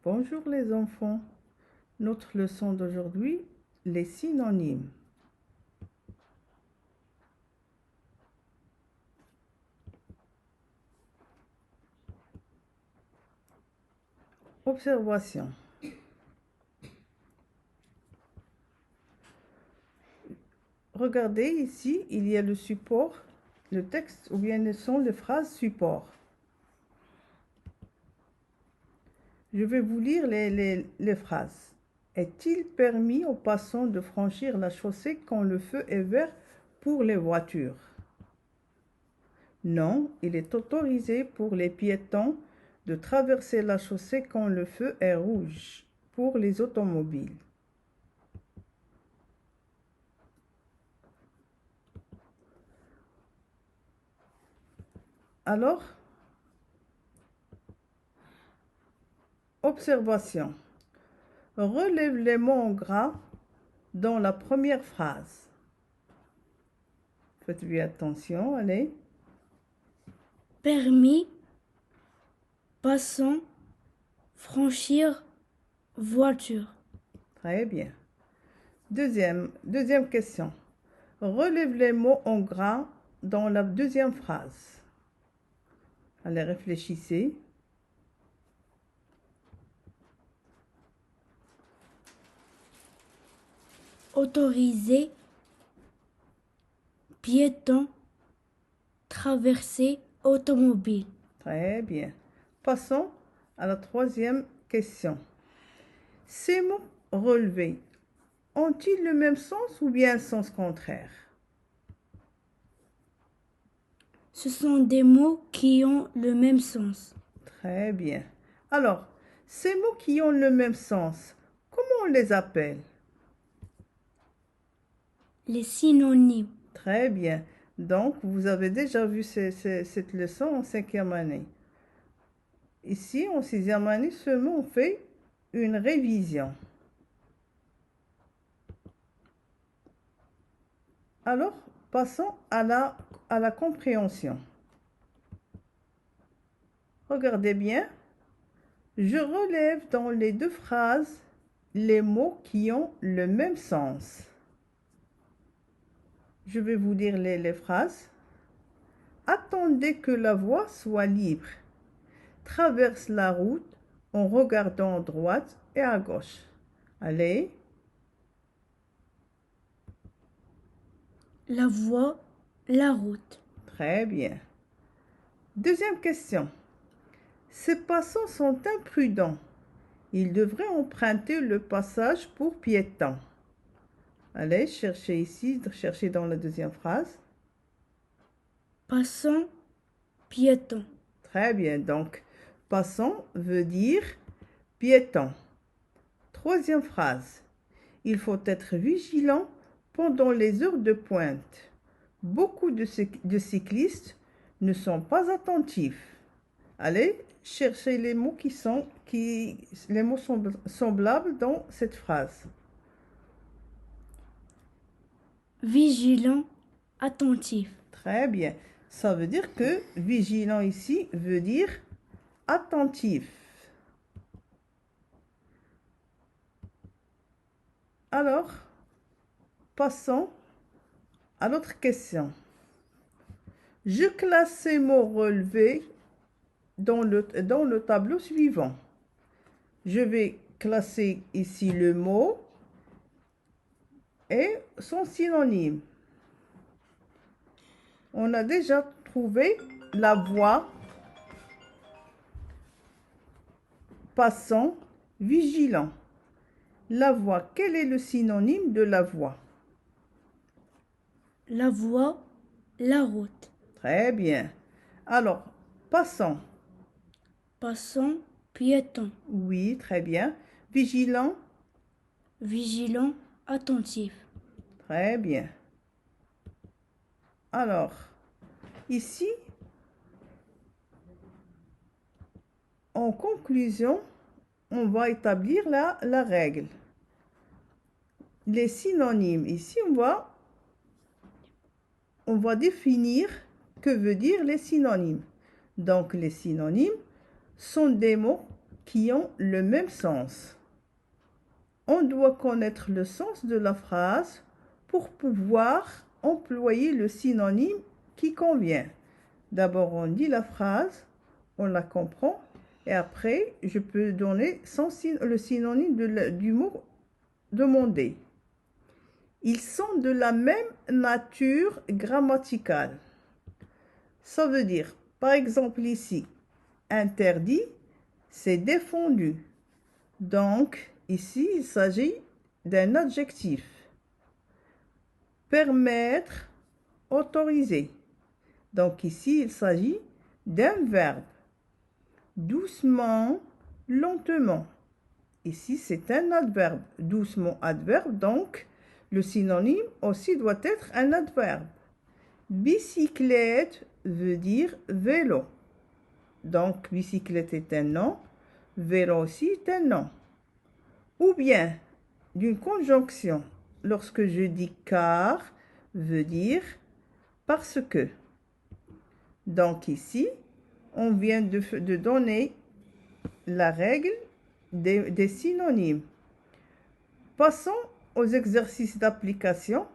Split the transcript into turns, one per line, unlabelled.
Bonjour les enfants. Notre leçon d'aujourd'hui, les synonymes. Observation. Regardez ici, il y a le support, le texte ou bien sont les phrases support. Je vais vous lire les phrases. Est-il permis aux passants de franchir la chaussée quand le feu est vert pour les voitures? Non, il est autorisé pour les piétons de traverser la chaussée quand le feu est rouge pour les automobiles. Alors, observation. Relève les mots en gras dans la première phrase. Faites bien attention, allez.
Permis, passant, franchir, voiture.
Très bien. Deuxième question. Relève les mots en gras dans la deuxième phrase. Allez, réfléchissez.
Autorisé, piéton, traversée, automobile.
Très bien. Passons à la troisième question. Ces mots relevés ont-ils le même sens ou bien un sens contraire?
Ce sont des mots qui ont le même sens.
Très bien. Alors, ces mots qui ont le même sens, comment on les appelle?
Les synonymes.
Très bien. Donc, vous avez déjà vu cette leçon en 5e année. Ici, en 6e année, seulement on fait une révision. Alors, passons à la compréhension. Regardez bien. Je relève dans les deux phrases les mots qui ont le même sens. Je vais vous lire les phrases. Attendez que la voie soit libre. Traverse la route en regardant à droite et à gauche. Allez.
La voie, la route.
Très bien. Deuxième question. Ces passants sont imprudents. Ils devraient emprunter le passage pour piétons. Allez, cherchez ici, cherchez dans la deuxième phrase.
Passant, piéton.
Très bien, donc passant veut dire piéton. Troisième phrase. Il faut être vigilant pendant les heures de pointe. Beaucoup de cyclistes ne sont pas attentifs. Allez, cherchez les mots les mots semblables dans cette phrase.
Vigilant, attentif.
Très bien. Ça veut dire que vigilant ici veut dire attentif. Alors, passons à l'autre question. Je classe ces mots relevés dans le tableau suivant. Je vais classer ici le mot et son synonyme. On a déjà trouvé la voie, passant, vigilant. La voie, quel est le synonyme de la voie?
La voie, la route.
Très bien. Alors, passant.
Passant, piéton.
Oui, très bien. Vigilant.
Vigilant, attentif.
Très bien. Alors, ici, en conclusion, on va établir la règle. Les synonymes. Ici, on va définir que veut dire les synonymes. Donc, les synonymes sont des mots qui ont le même sens. On doit connaître le sens de la phrase pour pouvoir employer le synonyme qui convient. D'abord, on dit la phrase, on la comprend, et après, je peux donner le synonyme du mot demandé. Ils sont de la même nature grammaticale. Ça veut dire, par exemple ici, interdit, c'est défendu. Donc, ici, il s'agit d'un adjectif. Permettre, autoriser. Donc ici, il s'agit d'un verbe. Doucement, lentement. Ici, c'est un adverbe. Doucement, adverbe. Donc, le synonyme aussi doit être un adverbe. Bicyclette veut dire vélo. Donc, bicyclette est un nom. Vélo aussi est un nom. Ou bien, d'une conjonction. Lorsque je dis car, veut dire parce que. Donc ici, on vient de donner la règle des synonymes. Passons aux exercices d'application.